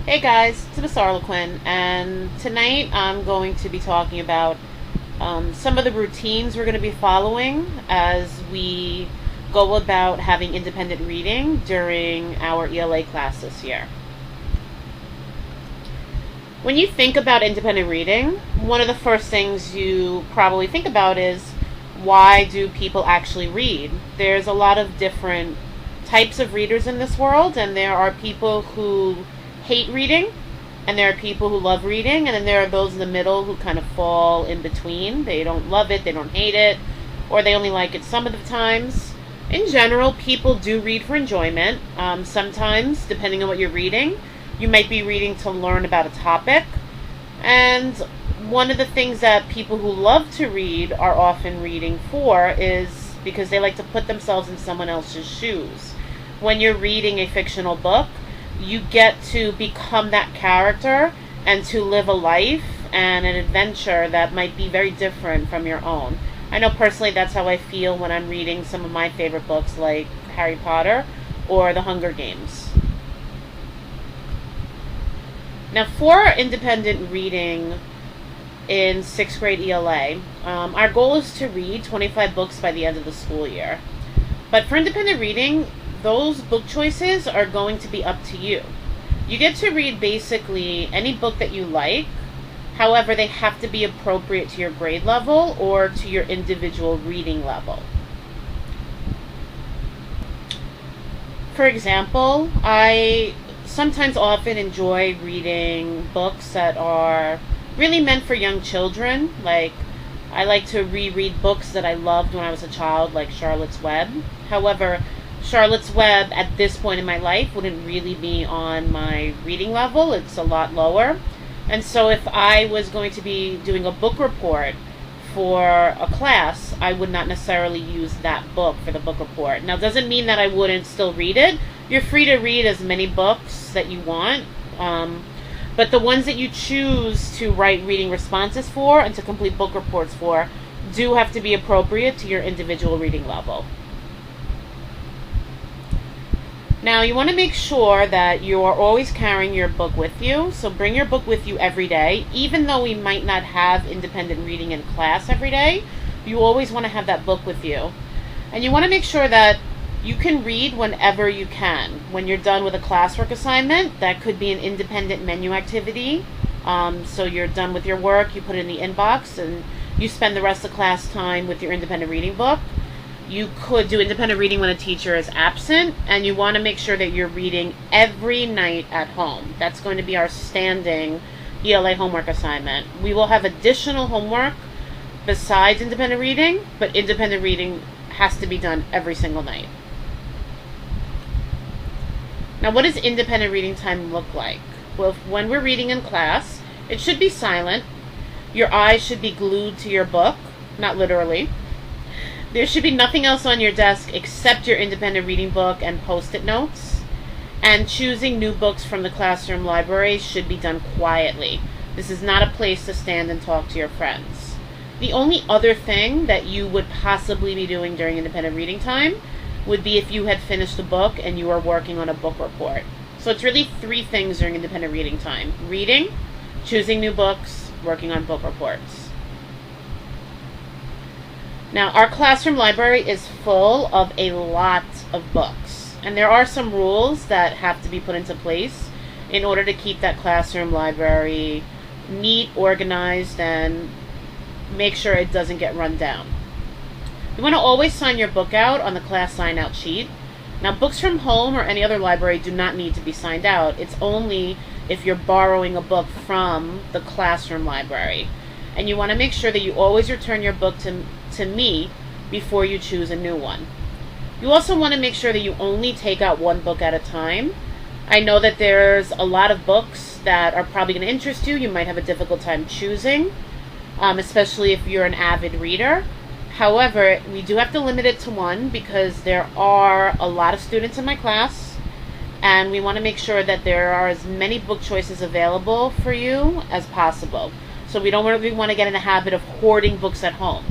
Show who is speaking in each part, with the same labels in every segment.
Speaker 1: Hey guys, it's Miss Arlequin, and tonight I'm going to be talking about some of the routines we're going to be following as we go about having independent reading during our ELA class this year. When you think about independent reading, one of the first things you probably think about is, why do people actually read? There's a lot of different types of readers in this world, and there are people who hate reading, and there are people who love reading, and then there are those in the middle who kind of fall in between. They don't love it, they don't hate it, or they only like it some of the times. In general, people do read for enjoyment. Sometimes, depending on what you're reading, you might be reading to learn about a topic. And one of the things that people who love to read are often reading for is because they like to put themselves in someone else's shoes. When you're reading a fictional book, you get to become that character and to live a life and an adventure that might be very different from your own. I know personally that's how I feel when I'm reading some of my favorite books like Harry Potter or The Hunger Games. Now, for independent reading in 6th grade ELA, our goal is to read 25 books by the end of the school year. But for independent reading, those book choices are going to be up to you. You get to read basically any book that you like. However, they have to be appropriate to your grade level or to your individual reading level. For example, I sometimes often enjoy reading books that are really meant for young children. Like, I like to reread books that I loved when I was a child, like Charlotte's Web. However, Charlotte's Web at this point in my life wouldn't really be on my reading level. It's a lot lower. And so if I was going to be doing a book report for a class, I would not necessarily use that book for the book report. Now, it doesn't mean that I wouldn't still read it. You're free to read as many books that you want, but the ones that you choose to write reading responses for and to complete book reports for do have to be appropriate to your individual reading level. Now, you want to make sure that you are always carrying your book with you. So bring your book with you every day. Even though we might not have independent reading in class every day, you always want to have that book with you. And you want to make sure that you can read whenever you can. When you're done with a classwork assignment, that could be an independent menu activity. So you're done with your work, you put it in the inbox, and you spend the rest of class time with your independent reading book. You could do independent reading when a teacher is absent, and you want to make sure that you're reading every night at home. That's going to be our standing ELA homework assignment. We will have additional homework besides independent reading, but independent reading has to be done every single night. Now, what does independent reading time look like? Well, when we're reading in class, it should be silent. Your eyes should be glued to your book, not literally. There should be nothing else on your desk except your independent reading book and post-it notes. And choosing new books from the classroom library should be done quietly. This is not a place to stand and talk to your friends. The only other thing that you would possibly be doing during independent reading time would be if you had finished a book and you were working on a book report. So it's really 3 things during independent reading time: reading, choosing new books, working on book reports. Now, our classroom library is full of a lot of books, and there are some rules that have to be put into place in order to keep that classroom library neat, organized, and make sure it doesn't get run down. You want to always sign your book out on the class sign-out sheet. Now, books from home or any other library do not need to be signed out. It's only if you're borrowing a book from the classroom library. And you want to make sure that you always return your book to me before you choose a new one. You also want to make sure that you only take out one book at a time. I know that there's a lot of books that are probably going to interest you. You might have a difficult time choosing, especially if you're an avid reader. However, we do have to limit it to one because there are a lot of students in my class, and we want to make sure that there are as many book choices available for you as possible. So we don't really want to get in the habit of hoarding books at home.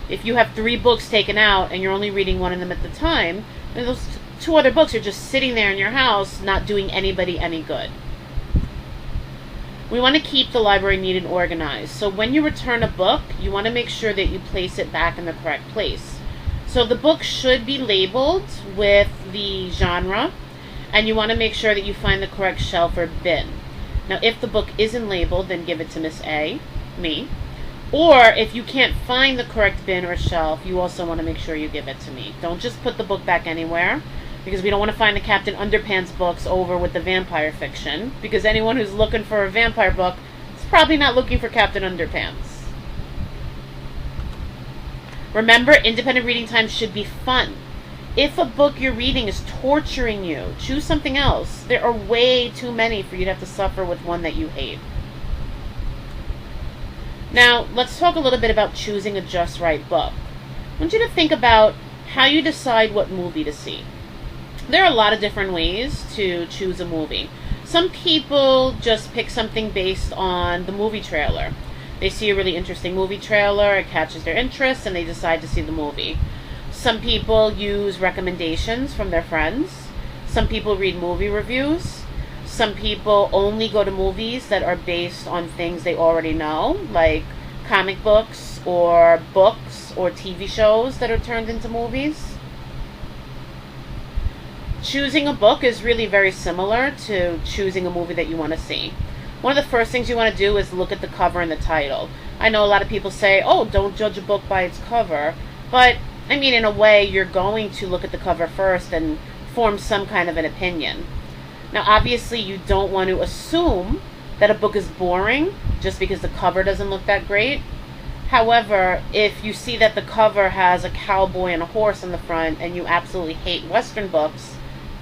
Speaker 1: If you have 3 books taken out and you're only reading one of them at the time, then those 2 other books are just sitting there in your house, not doing anybody any good. We want to keep the library neat and organized. So when you return a book, you want to make sure that you place it back in the correct place. So the book should be labeled with the genre, and you want to make sure that you find the correct shelf or bin. Now, if the book isn't labeled, then give it to Miss A, me. Or if you can't find the correct bin or shelf, you also want to make sure you give it to me. Don't just put the book back anywhere, because we don't want to find the Captain Underpants books over with the vampire fiction, because anyone who's looking for a vampire book is probably not looking for Captain Underpants. Remember, independent reading time should be fun. If a book you're reading is torturing you, choose something else. There are way too many for you to have to suffer with one that you hate. Now, let's talk a little bit about choosing a just right book. I want you to think about how you decide what movie to see. There are a lot of different ways to choose a movie. Some people just pick something based on the movie trailer. They see a really interesting movie trailer, it catches their interest, and they decide to see the movie. Some people use recommendations from their friends. Some people read movie reviews. Some people only go to movies that are based on things they already know, like comic books or TV shows that are turned into movies. Choosing a book is really very similar to choosing a movie that you want to see. One of the first things you want to do is look at the cover and the title. I know a lot of people say, oh, don't judge a book by its cover. But, I mean, in a way, you're going to look at the cover first and form some kind of an opinion. Now, obviously, you don't want to assume that a book is boring just because the cover doesn't look that great. However, if you see that the cover has a cowboy and a horse on the front and you absolutely hate Western books,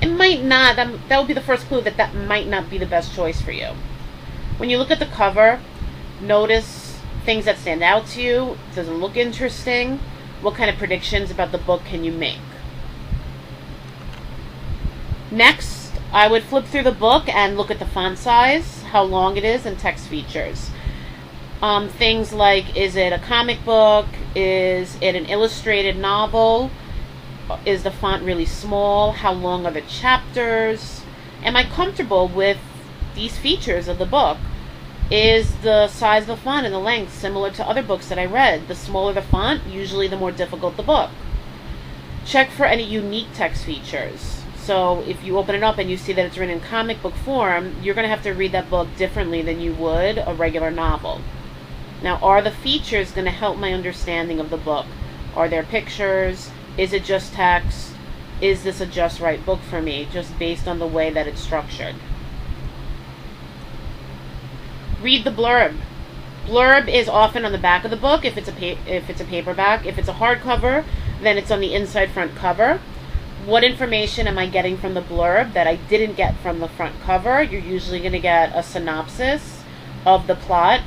Speaker 1: it might not, that would be the first clue that that might not be the best choice for you. When you look at the cover, notice things that stand out to you. Does it look interesting? What kind of predictions about the book can you make? Next, I would flip through the book and look at the font size, how long it is, and text features. Things like, is it a comic book? Is it an illustrated novel? Is the font really small? How long are the chapters? Am I comfortable with these features of the book? Is the size of the font and the length similar to other books that I read? The smaller the font, usually the more difficult the book. Check for any unique text features. So if you open it up and you see that it's written in comic book form, you're going to have to read that book differently than you would a regular novel. Now, are the features going to help my understanding of the book? Are there pictures? Is it just text? Is this a just right book for me, just based on the way that it's structured? Read the blurb. Blurb is often on the back of the book if it's a paperback. If it's a hardcover, then it's on the inside front cover. What information am I getting from the blurb that I didn't get from the front cover? You're usually going to get a synopsis of the plot.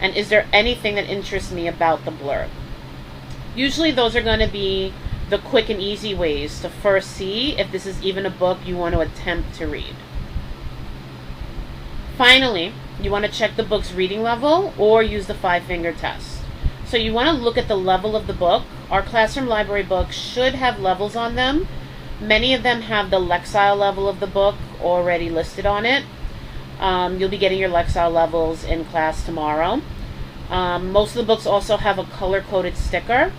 Speaker 1: And is there anything that interests me about the blurb? Usually those are going to be the quick and easy ways to first see if this is even a book you want to attempt to read. Finally, you want to check the book's reading level or use the 5-finger test. So you want to look at the level of the book. Our classroom library books should have levels on them. Many of them have the Lexile level of the book already listed on it. You'll be getting your Lexile levels in class tomorrow. Most of the books also have a color-coded sticker.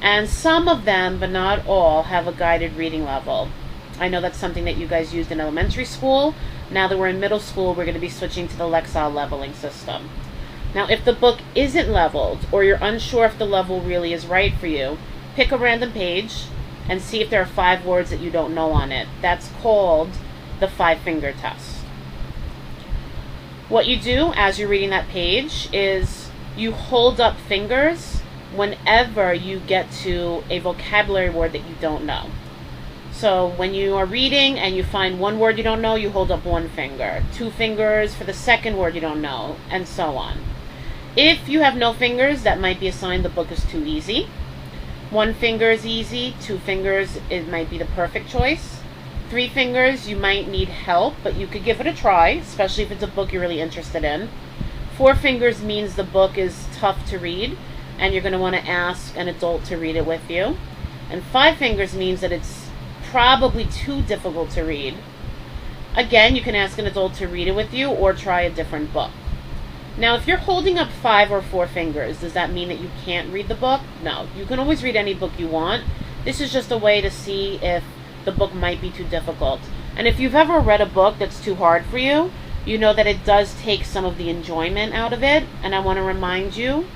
Speaker 1: And some of them, but not all, have a guided reading level. I know that's something that you guys used in elementary school. Now that we're in middle school, we're going to be switching to the Lexile leveling system. Now, if the book isn't leveled, or you're unsure if the level really is right for you, pick a random page and see if there are 5 words that you don't know on it. That's called the 5-finger test. What you do as you're reading that page is you hold up fingers whenever you get to a vocabulary word that you don't know. So when you are reading and you find one word you don't know, you hold up 1 finger. 2 fingers for the second word you don't know, and so on. If you have no fingers, that might be a sign the book is too easy. 1 finger is easy. 2 fingers, it might be the perfect choice. 3 fingers, you might need help, but you could give it a try, especially if it's a book you're really interested in. 4 fingers means the book is tough to read, and you're going to want to ask an adult to read it with you. And 5 fingers means that it's probably too difficult to read. Again, you can ask an adult to read it with you or try a different book. Now, if you're holding up 5 or 4 fingers, does that mean that you can't read the book? No, you can always read any book you want. This is just a way to see if the book might be too difficult. And if you've ever read a book that's too hard for you, you know that it does take some of the enjoyment out of it. And I want to remind you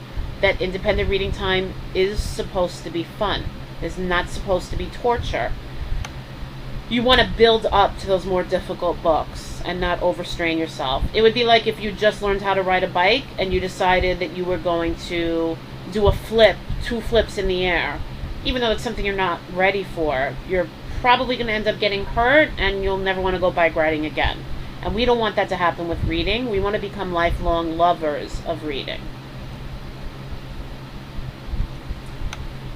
Speaker 1: that independent reading time is supposed to be fun. It's not supposed to be torture. You want to build up to those more difficult books and not overstrain yourself. It would be like if you just learned how to ride a bike and you decided that you were going to do a flip, 2 flips in the air. Even though it's something you're not ready for, you're probably going to end up getting hurt and you'll never want to go bike riding again. And we don't want that to happen with reading. We want to become lifelong lovers of reading.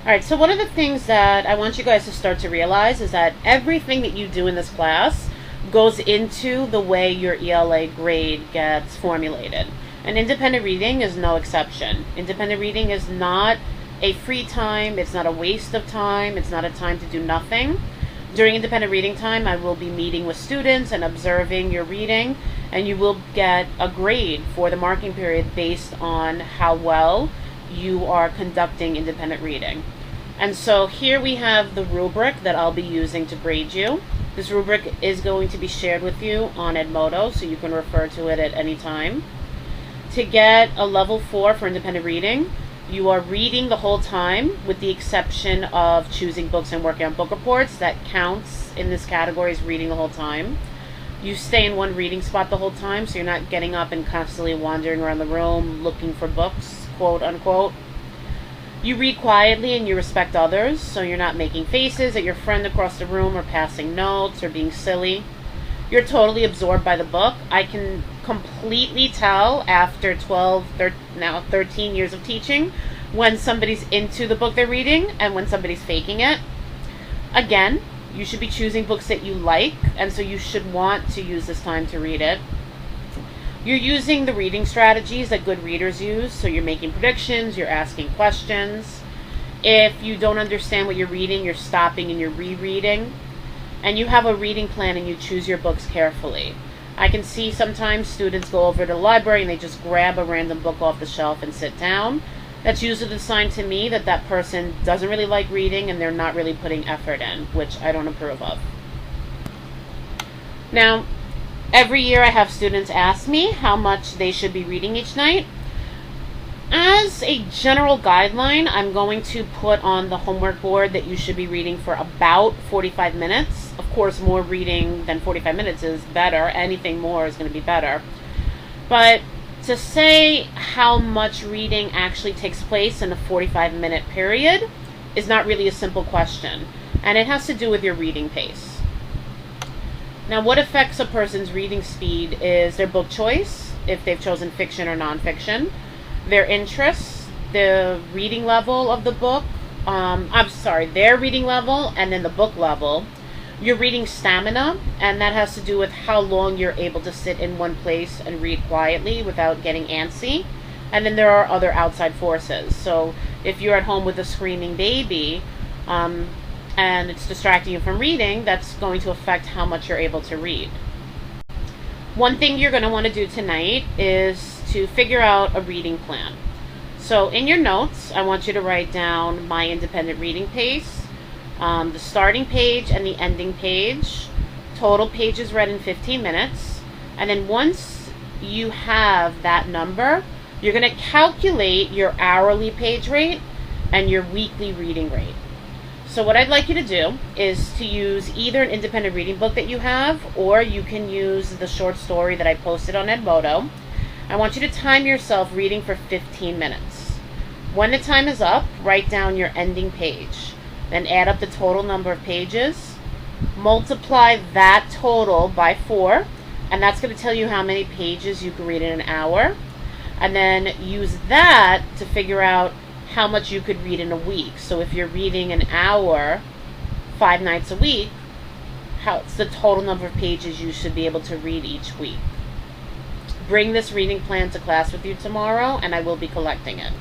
Speaker 1: Alright, so one of the things that I want you guys to start to realize is that everything that you do in this class goes into the way your ELA grade gets formulated. And independent reading is no exception. Independent reading is not a free time, it's not a waste of time, it's not a time to do nothing. During independent reading time, I will be meeting with students and observing your reading, and you will get a grade for the marking period based on how well you are conducting independent reading. And so here we have the rubric that I'll be using to grade you. This rubric is going to be shared with you on Edmodo, so you can refer to it at any time. To get a level 4 for independent reading, you are reading the whole time with the exception of choosing books and working on book reports. That counts in this category as reading the whole time. You stay in one reading spot the whole time, so you're not getting up and constantly wandering around the room looking for books, quote unquote. You read quietly and you respect others, so you're not making faces at your friend across the room or passing notes or being silly. You're totally absorbed by the book. I can completely tell after 13 years of teaching when somebody's into the book they're reading and when somebody's faking it. Again, you should be choosing books that you like, and so you should want to use this time to read it. You're using the reading strategies that good readers use, so you're making predictions, you're asking questions. If you don't understand what you're reading, you're stopping and you're rereading. And you have a reading plan and you choose your books carefully. I can see sometimes students go over to the library and they just grab a random book off the shelf and sit down. That's usually the sign to me that that person doesn't really like reading and they're not really putting effort in, which I don't approve of. Now, every year I have students ask me how much they should be reading each night. As a general guideline, I'm going to put on the homework board that you should be reading for about 45 minutes. Of course, more reading than 45 minutes is better. Anything more is going to be better. But to say how much reading actually takes place in a 45-minute period is not really a simple question. And it has to do with your reading pace. Now, what affects a person's reading speed is their book choice, if they've chosen fiction or nonfiction, their interests, the reading level of the book, their reading level, and then the book level, your reading stamina, and that has to do with how long you're able to sit in one place and read quietly without getting antsy. And then there are other outside forces. So if you're at home with a screaming baby, and it's distracting you from reading, that's going to affect how much you're able to read. One thing you're going to want to do tonight is to figure out a reading plan. So in your notes, I want you to write down my independent reading pace, the starting page and the ending page, total pages read in 15 minutes, and then once you have that number, you're going to calculate your hourly page rate and your weekly reading rate. So what I'd like you to do is to use either an independent reading book that you have, or you can use the short story that I posted on Edmodo. I want you to time yourself reading for 15 minutes. When the time is up, write down your ending page. Then add up the total number of pages. Multiply that total by 4, and that's going to tell you how many pages you can read in an hour. And then use that to figure out how much you could read in a week. So if you're reading an hour 5 nights a week, it's the total number of pages you should be able to read each week. Bring this reading plan to class with you tomorrow, and I will be collecting it.